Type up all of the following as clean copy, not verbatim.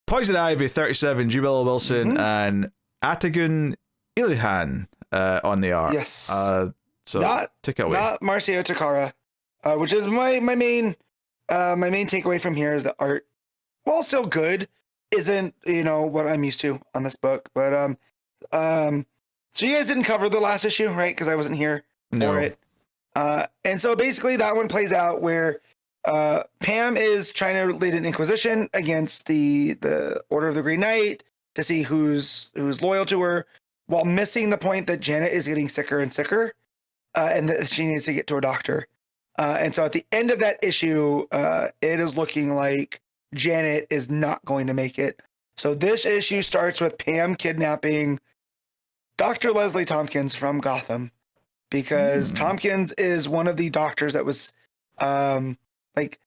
Poison Ivy 37, G. Willow Wilson, and ATAGUN ILHAN on the art. Yes. So take it away. Not Marcio Takara, which is my main takeaway from here is the art, while still good, isn't what I'm used to on this book. But so you guys didn't cover the last issue, right? Because I wasn't here for it. And so basically that one plays out where Pam is trying to lead an inquisition against the Order of the Green Knight to see who's loyal to her, while missing the point that Janet is getting sicker and sicker, and that she needs to get to a doctor. And so at the end of that issue, it is looking like Janet is not going to make it. So this issue starts with Pam kidnapping Dr. Leslie Tompkins from Gotham, because Tompkins is one of the doctors that was like,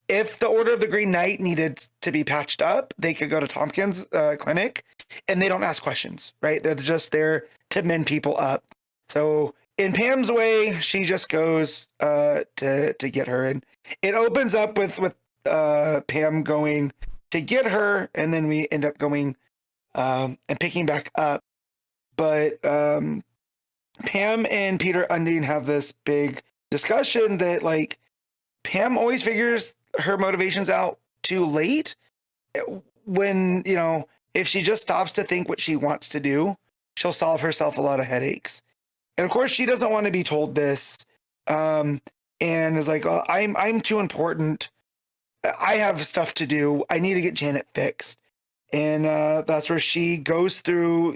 if the Order of the Green Knight needed to be patched up, they could go to Tompkins' clinic, and they don't ask questions, right? They're just there to mend people up. So in Pam's way, she just goes to get her, and it opens up with Pam going to get her, and then we end up going and picking back up. But Pam and Peter Undine have this big discussion that, like, Pam always figures her motivations out too late, when, if she just stops to think what she wants to do, she'll solve herself a lot of headaches. And of course she doesn't want to be told this, and is like, oh, I'm too important. I have stuff to do. I need to get Janet fixed. And that's where she goes through,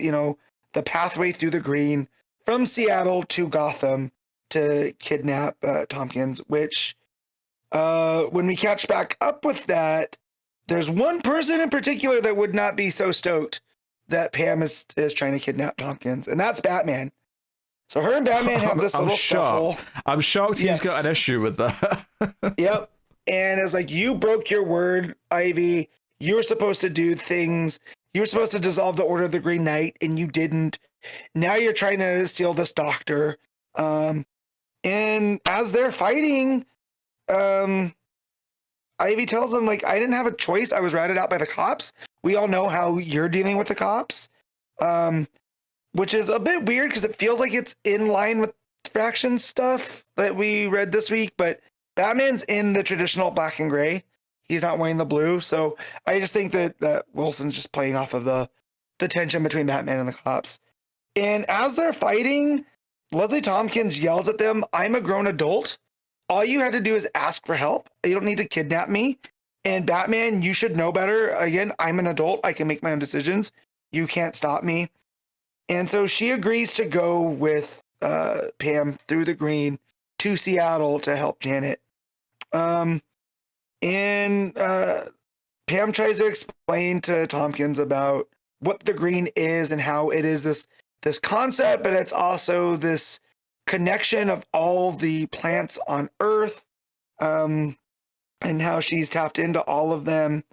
the pathway through the green from Seattle to Gotham to kidnap Tompkins, which when we catch back up with that, there's one person in particular that would not be so stoked that Pam is trying to kidnap Tompkins, and that's Batman. So her and Batman have this little scuffle. I'm shocked he's got an issue with that. Yep. And it's like, you broke your word, Ivy. You were supposed to do things. You were supposed to dissolve the Order of the Green Knight, and you didn't. Now you're trying to steal this doctor. And as they're fighting, Ivy tells him, like, I didn't have a choice. I was ratted out by the cops. We all know how you're dealing with the cops. Which is a bit weird because it feels like it's in line with faction stuff that we read this week, but Batman's in the traditional black and gray. He's not wearing the blue. So I just think that Wilson's just playing off of the tension between Batman and the cops. And as they're fighting, Leslie Tompkins yells at them, I'm a grown adult. All you had to do is ask for help. You don't need to kidnap me. And Batman, you should know better. Again, I'm an adult. I can make my own decisions. You can't stop me. And so she agrees to go with Pam through the green to Seattle to help Janet. And Pam tries to explain to Tompkins about what the green is and how it is this concept, but it's also this connection of all the plants on Earth, and how she's tapped into all of them.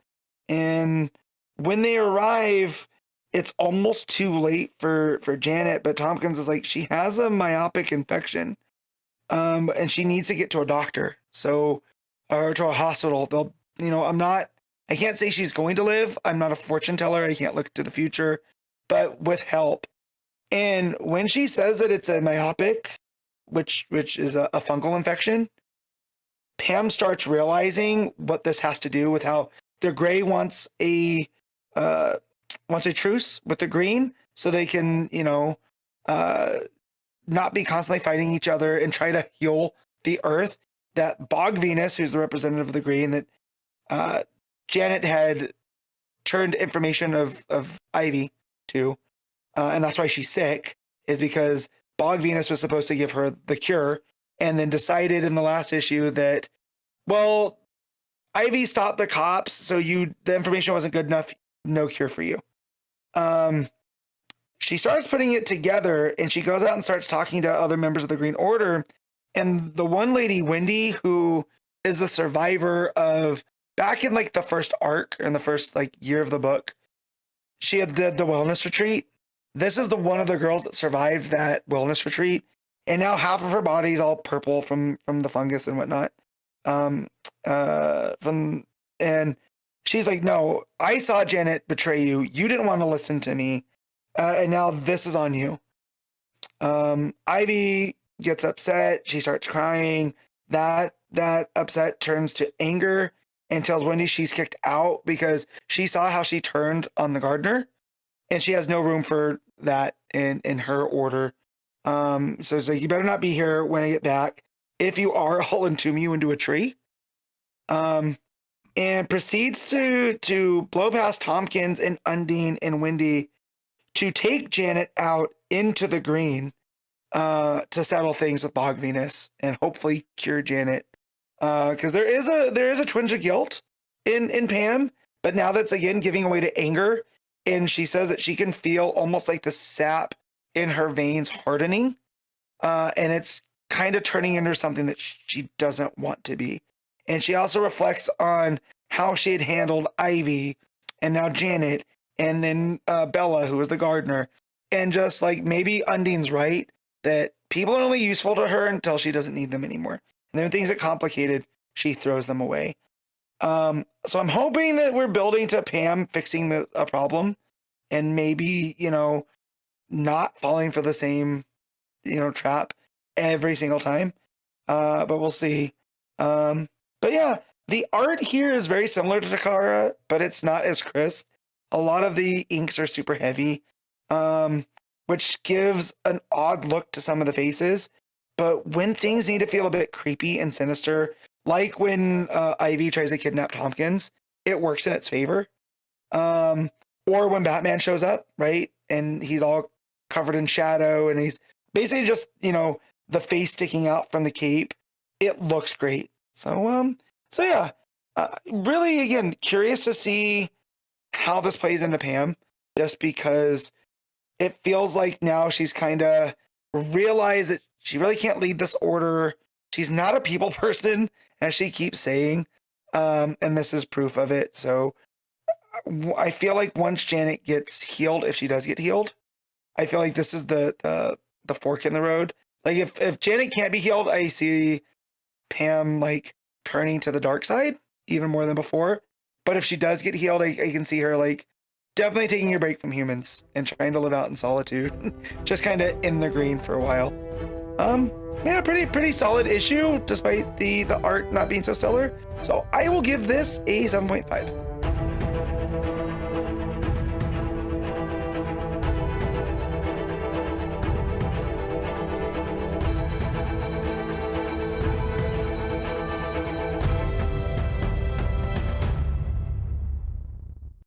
And when they arrive, it's almost too late for Janet, but Tompkins is like, she has a myopic infection, and she needs to get to a doctor, or to a hospital. I can't say she's going to live. I'm not a fortune teller. I can't look to the future, but with help. And when she says that it's a myopic, which is a fungal infection, Pam starts realizing what this has to do with how the gray wants a truce with the green, so they can, not be constantly fighting each other and try to heal the Earth. That Bog Venus, who's the representative of the green, that Janet had turned information of Ivy to, and that's why she's sick, is because Bog Venus was supposed to give her the cure, and then decided in the last issue that, well, Ivy stopped the cops, so the information wasn't good enough, no cure for you. She starts putting it together, and she goes out and starts talking to other members of the Green Order. And the one lady, Wendy, who is the survivor of back in like the first arc in the first like year of the book, she had the wellness retreat. This is the one of the girls that survived that wellness retreat, and now half of her body is all purple from the fungus and whatnot. And she's like, no, I saw Janet betray you. You didn't want to listen to me. And now this is on you. Ivy gets upset. She starts crying. That upset turns to anger and tells Wendy she's kicked out because she saw how she turned on the gardener, and she has no room for that in her order. So it's like, you better not be here when I get back. If you are, I'll entomb you into a tree. And proceeds to blow past Tompkins and Undine and Wendy to take Janet out into the green to settle things with Bog Venus and hopefully cure Janet. Because there is a twinge of guilt in Pam, but now that's again giving away to anger. And she says that she can feel almost like the sap in her veins hardening. And it's kind of turning into something that she doesn't want to be. And she also reflects on how she had handled Ivy and now Janet and then Bella, who was the gardener. And just like, maybe Undine's right that people are only useful to her until she doesn't need them anymore. And then when things get complicated, she throws them away. So I'm hoping that we're building to Pam fixing a problem and maybe, not falling for the same, trap every single time. But we'll see. But yeah, the art here is very similar to Takara, but it's not as crisp. A lot of the inks are super heavy, which gives an odd look to some of the faces. But when things need to feel a bit creepy and sinister, like when Ivy tries to kidnap Tompkins, it works in its favor. Or when Batman shows up, right? And he's all covered in shadow and he's basically just, the face sticking out from the cape. It looks great. So yeah, really, again, curious to see how this plays into Pam, just because it feels like now she's kind of realized that she really can't lead this order. She's not a people person, as she keeps saying, and this is proof of it. So I feel like once Janet gets healed, if she does get healed, I feel like this is the fork in the road. Like if Janet can't be healed, I see Pam like turning to the dark side even more than before. But if she does get healed, I can see her like definitely taking a break from humans and trying to live out in solitude, just kind of in the green for a while. Yeah, pretty solid issue despite the art not being so stellar. So I will give this a 7.5.